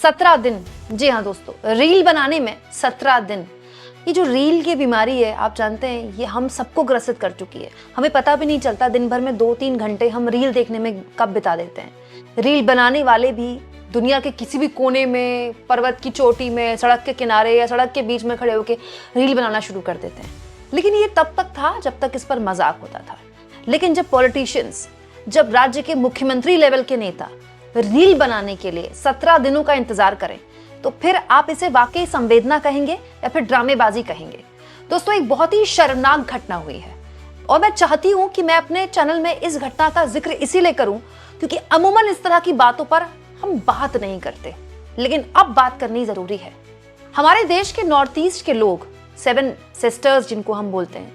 17 दिन, जी हाँ दोस्तों, रील बनाने में 17 दिन। ये जो रील की बीमारी है, आप जानते हैं, ये हम सबको ग्रसित कर चुकी है। हमें पता भी नहीं चलता, दिन भर में 2-3 घंटे हम रील देखने में कब बिता देते हैं। रील बनाने वाले भी दुनिया के किसी भी कोने में, पर्वत की चोटी में, सड़क के किनारे या सड़क के बीच में खड़े होकर रील बनाना शुरू कर देते हैं। लेकिन ये तब तक था जब तक इस पर मजाक होता था। लेकिन जब पॉलिटिशियंस, जब राज्य के मुख्यमंत्री लेवल के नेता रील बनाने के लिए 17 दिनों का इंतजार करें, तो फिर आप इसे वाकई संवेदना कहेंगे या फिर ड्रामेबाजी कहेंगे। दोस्तों, एक बहुत ही शर्मनाक घटना हुई है और मैं चाहती हूं कि मैं अपने चैनल में इस घटना का जिक्र इसीलिए करूं क्योंकि अमूमन इस तरह की बातों पर हम बात नहीं करते, लेकिन अब बात करनी जरूरी है। हमारे देश के नॉर्थ ईस्ट के लोग, 7 सिस्टर्स जिनको हम बोलते हैं,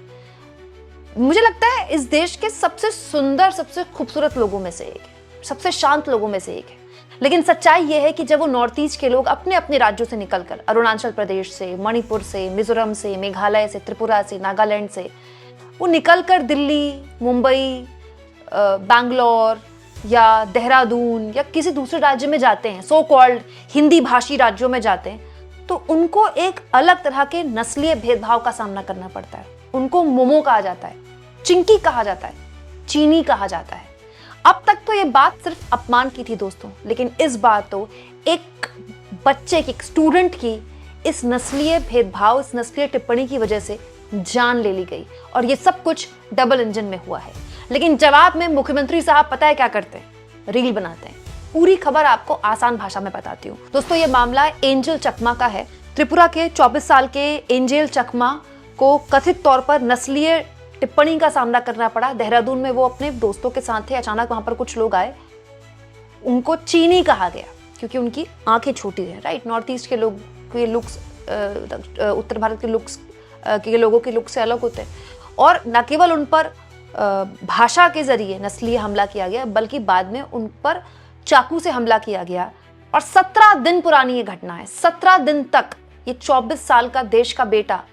मुझे लगता है इस देश के सबसे सुंदर, सबसे खूबसूरत लोगों में से एक है, सबसे शांत लोगों में से एक है। लेकिन सच्चाई यह है कि जब वो नॉर्थ ईस्ट के लोग अपने अपने राज्यों से निकलकर, अरुणाचल प्रदेश से, मणिपुर से, मिजोरम से, मेघालय से, त्रिपुरा से, नागालैंड से, वो निकलकर दिल्ली, मुंबई, बैंगलोर या देहरादून या किसी दूसरे राज्य में जाते हैं, सो कॉल्ड हिंदी भाषी राज्यों में जाते हैं, तो उनको एक अलग तरह के नस्लीय भेदभाव का सामना करना पड़ता है। उनको मोमो कहा जाता है, चिंकी कहा जाता है, चीनी कहा जाता है। अब तक तो ये बात सिर्फ अपमान की थी दोस्तों, लेकिन इस बार तो एक बच्चे की, एक स्टूडेंट की इस नस्लीय भेदभाव, इस नस्लीय टिप्पणी की वजह से जान ले ली गई और ये सब कुछ डबल इंजन में हुआ है। लेकिन जवाब में मुख्यमंत्री साहब पता है क्या करते हैं? रील बनाते हैं। पूरी खबर आपको आसान भाषा में बताती हूँ दोस्तों। ये मामला एंजल चकमा का है। त्रिपुरा के 24 साल के एंजल चकमा को कथित तौर पर नस्लीय टिप्पणी का सामना करना पड़ा। देहरादून में वो अपने दोस्तों के साथ थे, अचानक वहां पर कुछ लोग आए, उनको चीनी कहा गया क्योंकि उनकी आंखें छोटी है। राइट, नॉर्थ ईस्ट के लोग के लुक्स उत्तर भारत के लुक्स के लोगों के लुक से अलग होते हैं। और न केवल उन पर भाषा के जरिए नस्लीय हमला किया गया, बल्कि बाद में उन पर चाकू से हमला किया गया। और 17 दिन पुरानी ये घटना है। 17 दिन तक ये 24 साल का देश का बेटा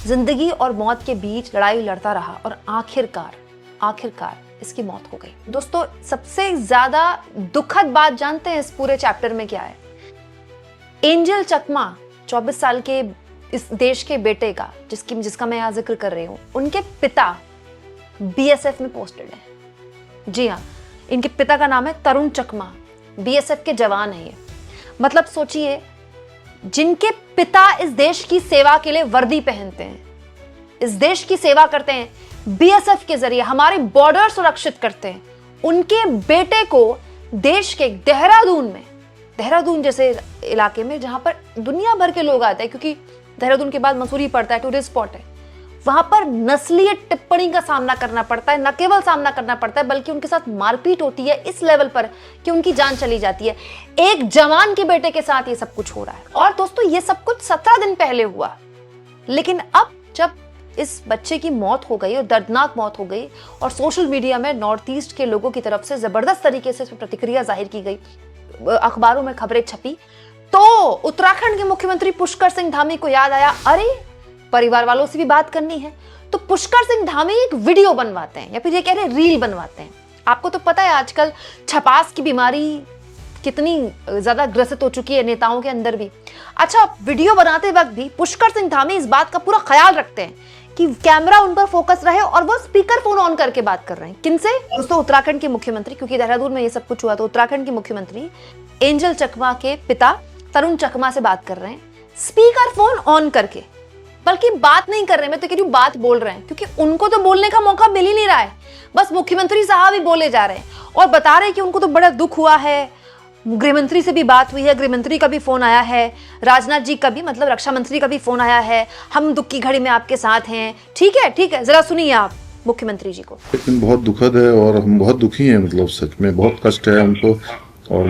जिंदगी और मौत के बीच लड़ाई लड़ता रहा और आखिरकार इसकी मौत हो गई। दोस्तों, सबसे ज्यादा दुखद बात जानते हैं इस पूरे चैप्टर में क्या है? एंजल चकमा 24 साल के इस देश के बेटे का, जिसका मैं यहाँ जिक्र कर रही हूँ, उनके पिता बीएसएफ में पोस्टेड है। जी हाँ, इनके पिता का नाम है तरुण चकमा, बीएसएफ के जवान है ये। मतलब सोचिए, जिनके पिता इस देश की सेवा के लिए वर्दी पहनते हैं, इस देश की सेवा करते हैं, बीएसएफ के जरिए हमारे बॉर्डर सुरक्षित करते हैं, उनके बेटे को देश के देहरादून जैसे इलाके में, जहां पर दुनिया भर के लोग आते हैं, क्योंकि देहरादून के बाद मसूरी पड़ता है, टूरिस्ट स्पॉट है, वहां पर नस्लीय टिप्पणी का सामना करना पड़ता है। न केवल सामना करना पड़ता है, बल्कि उनके साथ मारपीट होती है इस लेवल पर कि उनकी जान चली जाती है। एक जवान के बेटे के साथ ये सब कुछ हो रहा है। और दोस्तों, ये सब कुछ 17 दिन पहले हुआ, लेकिन अब जब इस बच्चे की मौत हो गई और दर्दनाक मौत हो गई और सोशल मीडिया में नॉर्थ ईस्ट के लोगों की तरफ से जबरदस्त तरीके से प्रतिक्रिया जाहिर की गई, अखबारों में खबरें छपी, तो उत्तराखंड के मुख्यमंत्री पुष्कर सिंह धामी को याद आया, अरे परिवार वालों से भी बात करनी है। तो पुष्कर सिंह धामी एक वीडियो बनवाते हैं, या फिर ये कह रहे रील बनवाते हैं। आपको तो पता है आजकल छपास की बीमारी कितनी ज्यादा ग्रसित हो चुकी है नेताओं के अंदर भी। अच्छा, वीडियो बनाते वक्त भी पुष्कर सिंह धामी इस बात का पूरा ख्याल रखते हैं कि कैमरा उन पर फोकस रहे और वो स्पीकर फोन ऑन करके बात कर रहे हैं। किनसे? दोस्तों, उत्तराखंड के मुख्यमंत्री, क्योंकि देहरादून में ये सब कुछ हुआ, तो उत्तराखंड के मुख्यमंत्री एंजल चकमा के पिता तरुण चकमा से बात कर रहे हैं स्पीकर फोन ऑन करके। बल्कि बात नहीं कर रहे, मैं तो कह रही हूँ बात बोल रहे हैं, क्योंकि उनको तो बोलने का मौका मिल ही नहीं रहा है। बस मुख्यमंत्री साहब ही बोले जा रहे हैं और बता रहे हैं कि उनको तो बड़ा दुख हुआ है। गृहमंत्री से भी बात हुई है, गृहमंत्री का भी फोन आया है, राजनाथ जी का भी, मतलब रक्षा मंत्री का भी फोन आया है, हम दुख की घड़ी में आपके साथ हैं। ठीक है, जरा सुनिए आप मुख्यमंत्री जी को। लेकिन बहुत दुखद है और हम बहुत दुखी हैं, मतलब सच में बहुत कष्ट है हमको। और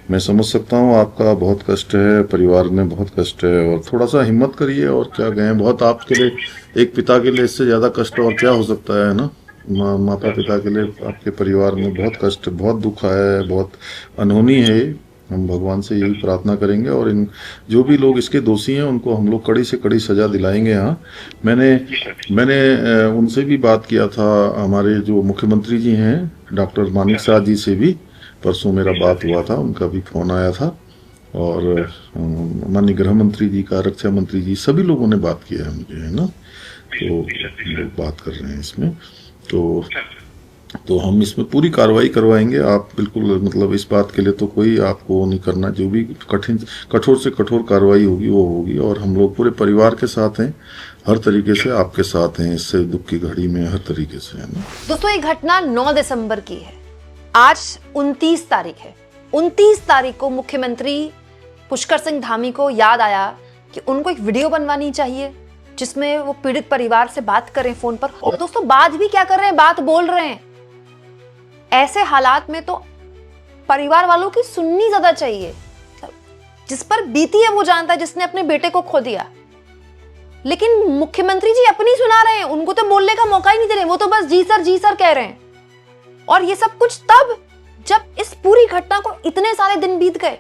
मैं समझ सकता हूँ आपका बहुत कष्ट है, परिवार में बहुत कष्ट है, और थोड़ा सा हिम्मत करिए। और क्या कहें, बहुत आपके लिए, एक पिता के लिए इससे ज़्यादा कष्ट और क्या हो सकता है ना। माता पिता के लिए आपके परिवार में बहुत कष्ट, बहुत दुख है, बहुत अनहोनी है। हम भगवान से यही प्रार्थना करेंगे और इन जो भी लोग इसके दोषी हैं उनको हम लोग कड़ी से कड़ी सजा दिलाएंगे। हाँ, मैंने उनसे भी बात किया था, हमारे जो मुख्यमंत्री जी हैं डॉक्टर मानिक साह जी से भी परसों मेरा बात हुआ था, उनका भी फोन आया था और माननीय गृह मंत्री जी का, रक्षा मंत्री जी, सभी लोगों ने बात किया है मुझे, है ना। तो हम लोग बात कर रहे हैं इसमें, तो हम इसमें पूरी कार्रवाई करवाएंगे। आप बिल्कुल मतलब इस बात के लिए तो कोई आपको नहीं करना, जो भी कठोर से कठोर कार्रवाई होगी वो होगी। और हम लोग पूरे परिवार के साथ हैं, हर तरीके से आपके साथ हैं इससे दुख की घड़ी में, हर तरीके से, है ना। दोस्तों ये घटना 9 दिसंबर की है, आज 29 तारीख है। 29 तारीख को मुख्यमंत्री पुष्कर सिंह धामी को याद आया कि उनको एक वीडियो बनवानी चाहिए जिसमें वो पीड़ित परिवार से बात करें फोन पर। और दोस्तों बात भी क्या कर रहे हैं, बात बोल रहे हैं। ऐसे हालात में तो परिवार वालों की सुननी ज्यादा चाहिए। जिस पर बीती है वो जानता है, जिसने अपने बेटे को खो दिया। लेकिन मुख्यमंत्री जी अपनी सुना रहे हैं, उनको तो बोलने का मौका ही नहीं दे रहे, वो तो बस जी सर कह रहे हैं। और ये सब कुछ तब जब इस पूरी घटना को इतने सारे दिन बीत गए।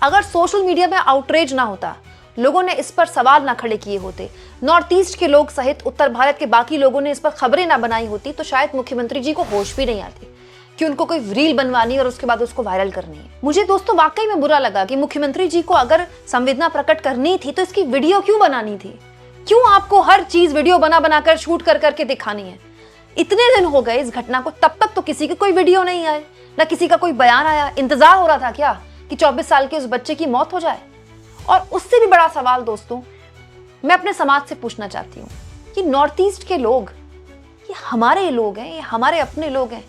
अगर सोशल मीडिया में आउटरीच ना होता, लोगों ने इस पर सवाल ना खड़े किए होते, नॉर्थ ईस्ट के लोग सहित उत्तर भारत के बाकी लोगों ने इस पर खबरें ना बनाई होती, तो शायद मुख्यमंत्री जी को होश भी नहीं आती कि उनको कोई रील बनवानी और उसके बाद उसको वायरल करनी है। मुझे दोस्तों वाकई में बुरा लगा कि मुख्यमंत्री जी को अगर संवेदना प्रकट करनी थी तो इसकी वीडियो क्यों बनानी थी? क्यों आपको हर चीज वीडियो बना बनाकर शूट कर करके दिखानी है? इतने दिन हो गए इस घटना को, तब तक तो किसी के कोई वीडियो नहीं आए, ना किसी का कोई बयान आया। इंतजार हो रहा था क्या कि 24 साल के उस बच्चे की मौत हो जाए? और उससे भी बड़ा सवाल दोस्तों मैं अपने समाज से पूछना चाहती हूँ कि नॉर्थ ईस्ट के लोग ये हमारे लोग हैं, ये हमारे अपने लोग हैं।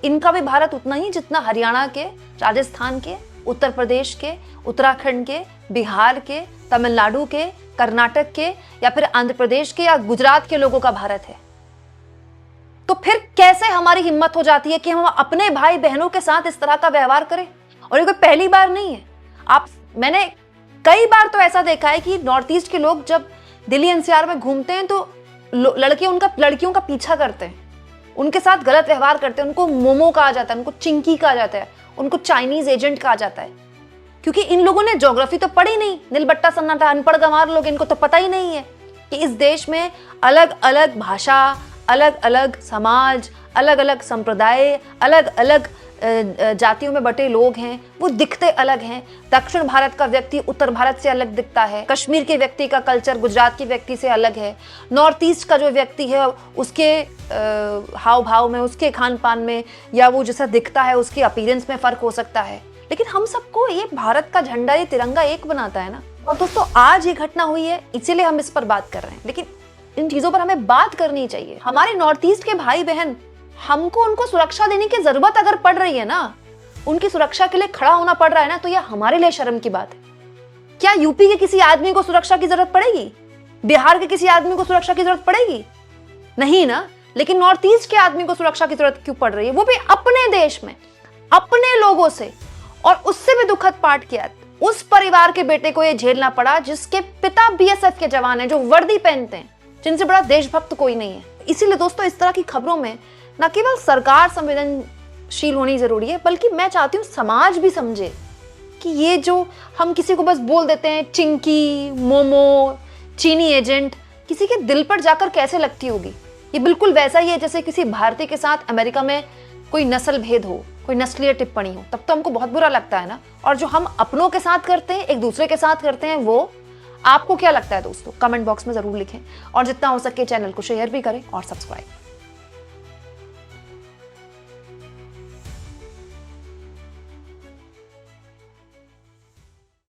इनका भी भारत उतना ही जितना हरियाणा के, राजस्थान के, उत्तर प्रदेश के, उत्तराखंड के, बिहार के, तमिलनाडु के, कर्नाटक के या फिर आंध्र प्रदेश के या गुजरात के लोगों का भारत है। तो फिर कैसे हमारी हिम्मत हो जाती है कि हम अपने भाई बहनों के साथ इस तरह का व्यवहार करें? और ये कोई पहली बार नहीं है। मैंने कई बार तो ऐसा देखा है कि नॉर्थ ईस्ट के लोग जब दिल्ली एनसीआर में घूमते हैं तो लड़कियों का पीछा करते हैं, उनके साथ गलत व्यवहार करते हैं, उनको मोमो कहा जाता है, उनको चिंकी कहा जाता है, उनको चाइनीज एजेंट कहा जाता है। क्योंकि इन लोगों ने ज्योग्राफी तो पढ़ी नहीं, नीलबट्टा सन्नाटा, अनपढ़ गंवार लोग, इनको तो पता ही नहीं है कि इस देश में अलग अलग भाषा, अलग अलग समाज, अलग अलग संप्रदाय, अलग अलग जातियों में बटे लोग हैं। वो दिखते अलग हैं। दक्षिण भारत का व्यक्ति उत्तर भारत से अलग दिखता है। कश्मीर के व्यक्ति का कल्चर गुजरात के व्यक्ति से अलग है। नॉर्थ ईस्ट का जो व्यक्ति है उसके हाव भाव में, उसके खान पान में, या वो जैसा दिखता है उसके अपीयरेंस में फर्क हो सकता है। लेकिन हम सबको ये भारत का झंडा, ये तिरंगा एक बनाता है ना। और दोस्तों आज ये घटना हुई है, इसीलिए हम इस पर बात कर रहे हैं। लेकिन इन चीजों पर हमें बात करनी चाहिए। हमारे नॉर्थ ईस्ट के भाई बहन, हमको उनको सुरक्षा देने की जरूरत अगर पड़ रही है ना, उनकी सुरक्षा के लिए खड़ा होना पड़ रहा है ना, तो यह हमारे लिए शर्म की बात है। क्या यूपी के किसी आदमी को सुरक्षा की जरूरत पड़ेगी? बिहार के किसी आदमी को सुरक्षा की जरूरत पड़ेगी? नहीं ना। लेकिन नॉर्थ ईस्ट के आदमी को सुरक्षा की जरूरत क्यों पड़ रही है? वो भी अपने देश में, अपने लोगों से। और उससे भी दुखद पाठ किया, उस परिवार के बेटे को यह झेलना पड़ा जिसके पिता बीएसएफ के जवान हैं, जो वर्दी पहनते हैं, जिनसे बड़ा देशभक्त कोई नहीं है। इसीलिए दोस्तों इस तरह की खबरों में न केवल सरकार संवेदनशील होनी जरूरी है, बल्कि मैं चाहती हूँ समाज भी समझे कि ये जो हम किसी को बस बोल देते हैं चिंकी, मोमो, चीनी एजेंट, किसी के दिल पर जाकर कैसे लगती होगी। ये बिल्कुल वैसा ही है जैसे किसी भारतीय के साथ अमेरिका में कोई नस्ल भेद हो, कोई नस्लीय टिप्पणी हो, तब तो हमको बहुत बुरा लगता है ना। और जो हम अपनों के साथ करते हैं, एक दूसरे के साथ करते हैं, वो आपको क्या लगता है दोस्तों? कमेंट बॉक्स में जरूर लिखें। और जितना हो सके चैनल को शेयर भी करें और सब्सक्राइब।